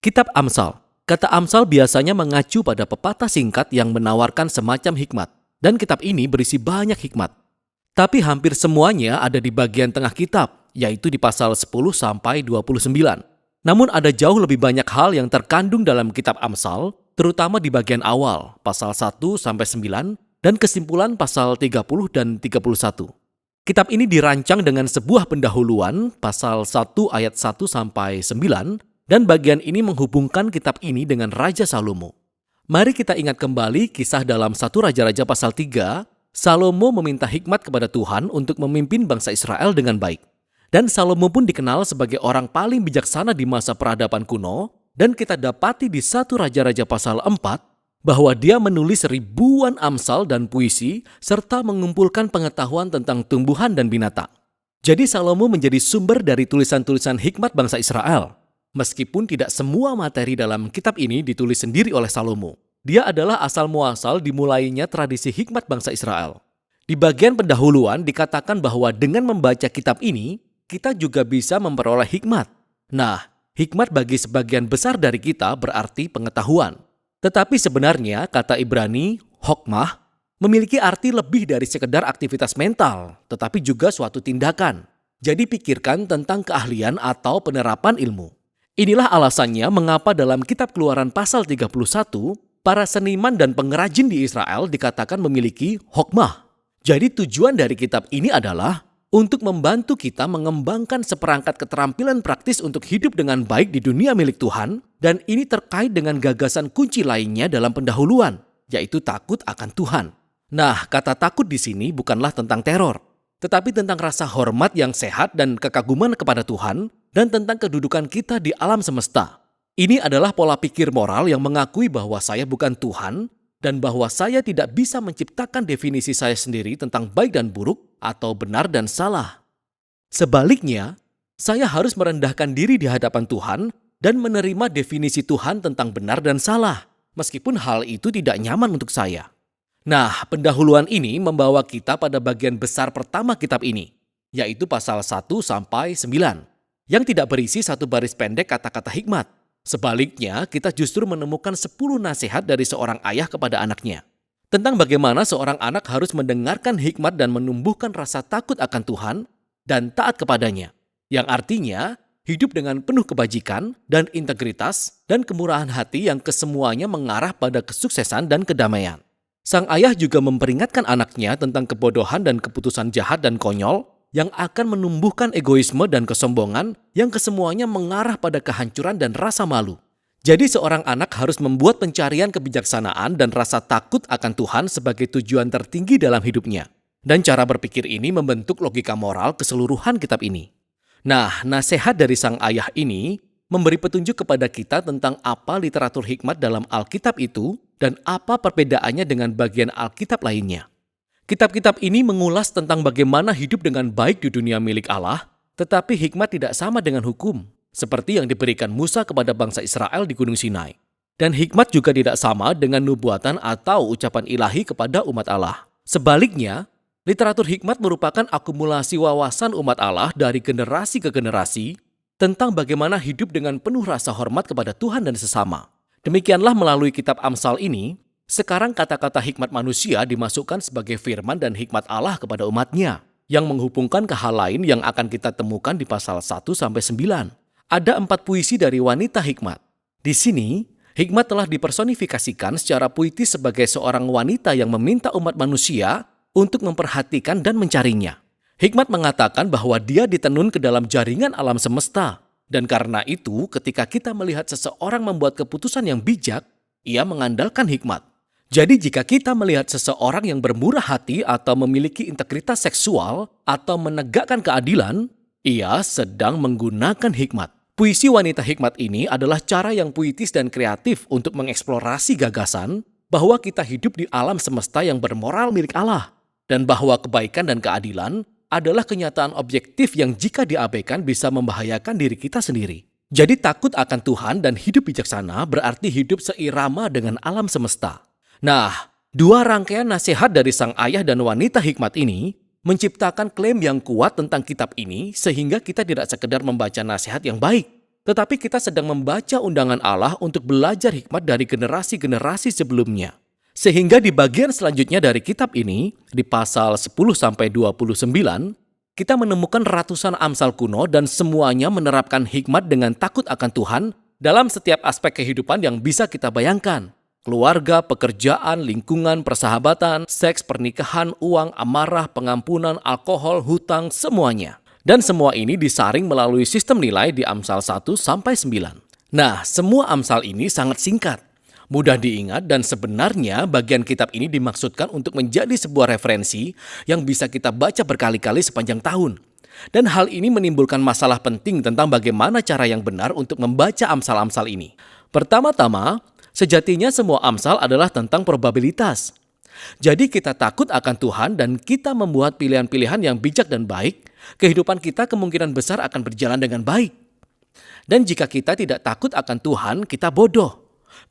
Kitab Amsal. Kata Amsal biasanya mengacu pada pepatah singkat yang menawarkan semacam hikmat. Dan kitab ini berisi banyak hikmat. Tapi hampir semuanya ada di bagian tengah kitab, yaitu di pasal 10 sampai 29. Namun ada jauh lebih banyak hal yang terkandung dalam kitab Amsal, terutama di bagian awal, pasal 1 sampai 9, dan kesimpulan pasal 30 dan 31. Kitab ini dirancang dengan sebuah pendahuluan, pasal 1 ayat 1 sampai 9, dan bagian ini menghubungkan kitab ini dengan Raja Salomo. Mari kita ingat kembali kisah dalam 1 Raja-Raja pasal 3, Salomo meminta hikmat kepada Tuhan untuk memimpin bangsa Israel dengan baik. Dan Salomo pun dikenal sebagai orang paling bijaksana di masa peradaban kuno, dan kita dapati di 1 Raja-Raja pasal 4, bahwa dia menulis ribuan amsal dan puisi, serta mengumpulkan pengetahuan tentang tumbuhan dan binatang. Jadi Salomo menjadi sumber dari tulisan-tulisan hikmat bangsa Israel. Meskipun tidak semua materi dalam kitab ini ditulis sendiri oleh Salomo. Dia adalah asal-muasal dimulainya tradisi hikmat bangsa Israel. Di bagian pendahuluan dikatakan bahwa dengan membaca kitab ini, kita juga bisa memperoleh hikmat. Nah, hikmat bagi sebagian besar dari kita berarti pengetahuan. Tetapi sebenarnya kata Ibrani, hokmah, memiliki arti lebih dari sekedar aktivitas mental, tetapi juga suatu tindakan. Jadi pikirkan tentang keahlian atau penerapan ilmu. Inilah alasannya mengapa dalam kitab Keluaran pasal 31, para seniman dan pengrajin di Israel dikatakan memiliki hokmah. Jadi tujuan dari kitab ini adalah untuk membantu kita mengembangkan seperangkat keterampilan praktis untuk hidup dengan baik di dunia milik Tuhan, dan ini terkait dengan gagasan kunci lainnya dalam pendahuluan, yaitu takut akan Tuhan. Nah, kata takut di sini bukanlah tentang teror, tetapi tentang rasa hormat yang sehat dan kekaguman kepada Tuhan, dan tentang kedudukan kita di alam semesta. Ini adalah pola pikir moral yang mengakui bahwa saya bukan Tuhan, dan bahwa saya tidak bisa menciptakan definisi saya sendiri tentang baik dan buruk, atau benar dan salah. Sebaliknya, saya harus merendahkan diri di hadapan Tuhan dan menerima definisi Tuhan tentang benar dan salah, meskipun hal itu tidak nyaman untuk saya. Nah, pendahuluan ini membawa kita pada bagian besar pertama kitab ini, yaitu pasal 1 sampai 9, yang tidak berisi satu baris pendek kata-kata hikmat. Sebaliknya, kita justru menemukan 10 nasihat dari seorang ayah kepada anaknya, tentang bagaimana seorang anak harus mendengarkan hikmat dan menumbuhkan rasa takut akan Tuhan dan taat kepadanya, yang artinya hidup dengan penuh kebajikan dan integritas dan kemurahan hati yang kesemuanya mengarah pada kesuksesan dan kedamaian. Sang ayah juga memperingatkan anaknya tentang kebodohan dan keputusan jahat dan konyol yang akan menumbuhkan egoisme dan kesombongan yang kesemuanya mengarah pada kehancuran dan rasa malu. Jadi seorang anak harus membuat pencarian kebijaksanaan dan rasa takut akan Tuhan sebagai tujuan tertinggi dalam hidupnya. Dan cara berpikir ini membentuk logika moral keseluruhan kitab ini. Nah, nasihat dari sang ayah ini memberi petunjuk kepada kita tentang apa literatur hikmat dalam Alkitab itu dan apa perbedaannya dengan bagian Alkitab lainnya. Kitab-kitab ini mengulas tentang bagaimana hidup dengan baik di dunia milik Allah, tetapi hikmat tidak sama dengan hukum, seperti yang diberikan Musa kepada bangsa Israel di Gunung Sinai. Dan hikmat juga tidak sama dengan nubuatan atau ucapan ilahi kepada umat Allah. Sebaliknya, literatur hikmat merupakan akumulasi wawasan umat Allah dari generasi ke generasi tentang bagaimana hidup dengan penuh rasa hormat kepada Tuhan dan sesama. Demikianlah melalui kitab Amsal ini, sekarang kata-kata hikmat manusia dimasukkan sebagai firman dan hikmat Allah kepada umatnya, yang menghubungkan ke hal lain yang akan kita temukan di pasal 1 sampai 9. Ada 4 puisi dari wanita hikmat. Di sini, hikmat telah dipersonifikasikan secara puitis sebagai seorang wanita yang meminta umat manusia untuk memperhatikan dan mencarinya. Hikmat mengatakan bahwa dia ditenun ke dalam jaringan alam semesta. Dan karena itu, ketika kita melihat seseorang membuat keputusan yang bijak, ia mengandalkan hikmat. Jadi jika kita melihat seseorang yang bermurah hati atau memiliki integritas seksual atau menegakkan keadilan, ia sedang menggunakan hikmat. Puisi wanita hikmat ini adalah cara yang puitis dan kreatif untuk mengeksplorasi gagasan bahwa kita hidup di alam semesta yang bermoral milik Allah, dan bahwa kebaikan dan keadilan adalah kenyataan objektif yang jika diabaikan bisa membahayakan diri kita sendiri. Jadi takut akan Tuhan dan hidup bijaksana berarti hidup seirama dengan alam semesta. Nah, 2 rangkaian nasihat dari sang ayah dan wanita hikmat ini menciptakan klaim yang kuat tentang kitab ini sehingga kita tidak sekedar membaca nasihat yang baik, tetapi kita sedang membaca undangan Allah untuk belajar hikmat dari generasi-generasi sebelumnya. Sehingga di bagian selanjutnya dari kitab ini, di pasal 10-29, kita menemukan ratusan Amsal kuno dan semuanya menerapkan hikmat dengan takut akan Tuhan dalam setiap aspek kehidupan yang bisa kita bayangkan. Keluarga, pekerjaan, lingkungan, persahabatan, seks, pernikahan, uang, amarah, pengampunan, alkohol, hutang, semuanya. Dan semua ini disaring melalui sistem nilai di Amsal 1-9. Nah, semua Amsal ini sangat singkat, mudah diingat, dan sebenarnya bagian kitab ini dimaksudkan untuk menjadi sebuah referensi yang bisa kita baca berkali-kali sepanjang tahun. Dan hal ini menimbulkan masalah penting tentang bagaimana cara yang benar untuk membaca Amsal-Amsal ini. Pertama-tama, sejatinya semua Amsal adalah tentang probabilitas. Jadi kita takut akan Tuhan dan kita membuat pilihan-pilihan yang bijak dan baik, kehidupan kita kemungkinan besar akan berjalan dengan baik. Dan jika kita tidak takut akan Tuhan, kita bodoh.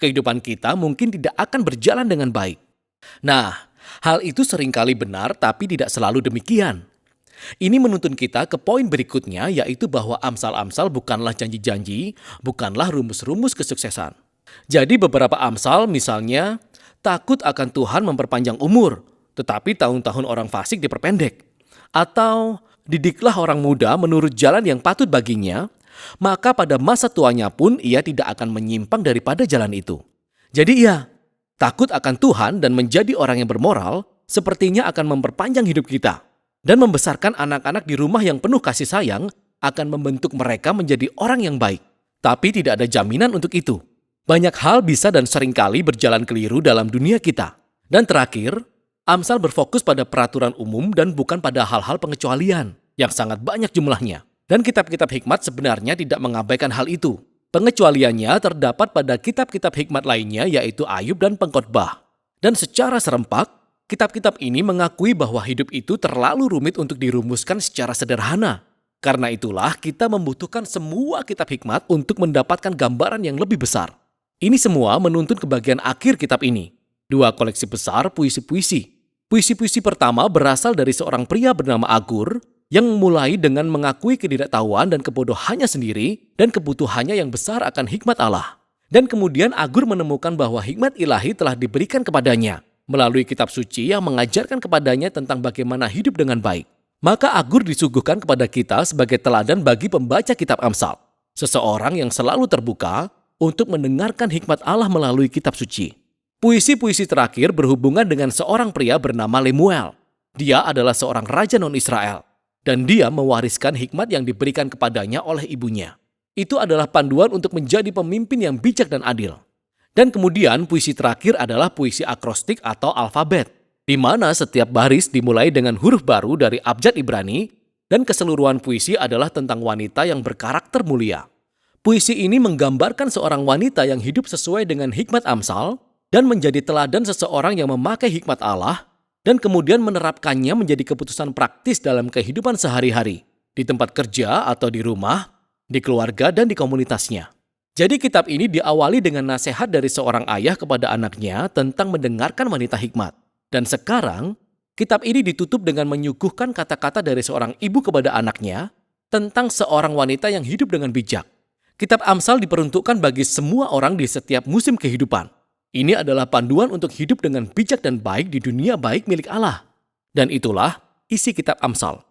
Kehidupan kita mungkin tidak akan berjalan dengan baik. Nah, hal itu seringkali benar tapi tidak selalu demikian. Ini menuntun kita ke poin berikutnya, yaitu bahwa Amsal-Amsal bukanlah janji-janji, bukanlah rumus-rumus kesuksesan. Jadi beberapa Amsal misalnya, takut akan Tuhan memperpanjang umur, tetapi tahun-tahun orang fasik diperpendek. Atau didiklah orang muda menurut jalan yang patut baginya, maka pada masa tuanya pun ia tidak akan menyimpang daripada jalan itu. Jadi iya, takut akan Tuhan dan menjadi orang yang bermoral sepertinya akan memperpanjang hidup kita. Dan membesarkan anak-anak di rumah yang penuh kasih sayang akan membentuk mereka menjadi orang yang baik. Tapi tidak ada jaminan untuk itu. Banyak hal bisa dan seringkali berjalan keliru dalam dunia kita. Dan terakhir, Amsal berfokus pada peraturan umum dan bukan pada hal-hal pengecualian yang sangat banyak jumlahnya. Dan kitab-kitab hikmat sebenarnya tidak mengabaikan hal itu. Pengecualiannya terdapat pada kitab-kitab hikmat lainnya, yaitu Ayub dan Pengkhotbah. Dan secara serempak, kitab-kitab ini mengakui bahwa hidup itu terlalu rumit untuk dirumuskan secara sederhana. Karena itulah kita membutuhkan semua kitab hikmat untuk mendapatkan gambaran yang lebih besar. Ini semua menuntun ke bagian akhir kitab ini. 2 koleksi besar puisi-puisi. Puisi-puisi pertama berasal dari seorang pria bernama Agur yang memulai dengan mengakui ketidaktahuan dan kebodohannya sendiri dan kebutuhannya yang besar akan hikmat Allah. Dan kemudian Agur menemukan bahwa hikmat ilahi telah diberikan kepadanya melalui kitab suci yang mengajarkan kepadanya tentang bagaimana hidup dengan baik. Maka Agur disuguhkan kepada kita sebagai teladan bagi pembaca kitab Amsal. Seseorang yang selalu terbuka untuk mendengarkan hikmat Allah melalui kitab suci. Puisi-puisi terakhir berhubungan dengan seorang pria bernama Lemuel. Dia adalah seorang raja non-Israel. Dan dia mewariskan hikmat yang diberikan kepadanya oleh ibunya. Itu adalah panduan untuk menjadi pemimpin yang bijak dan adil. Dan kemudian puisi terakhir adalah puisi akrostik atau alfabet, di mana setiap baris dimulai dengan huruf baru dari abjad Ibrani, dan keseluruhan puisi adalah tentang wanita yang berkarakter mulia. Puisi ini menggambarkan seorang wanita yang hidup sesuai dengan hikmat Amsal dan menjadi teladan seseorang yang memakai hikmat Allah dan kemudian menerapkannya menjadi keputusan praktis dalam kehidupan sehari-hari, di tempat kerja atau di rumah, di keluarga dan di komunitasnya. Jadi kitab ini diawali dengan nasihat dari seorang ayah kepada anaknya tentang mendengarkan wanita hikmat. Dan sekarang, kitab ini ditutup dengan menyuguhkan kata-kata dari seorang ibu kepada anaknya tentang seorang wanita yang hidup dengan bijak. Kitab Amsal diperuntukkan bagi semua orang di setiap musim kehidupan. Ini adalah panduan untuk hidup dengan bijak dan baik di dunia baik milik Allah. Dan itulah isi kitab Amsal.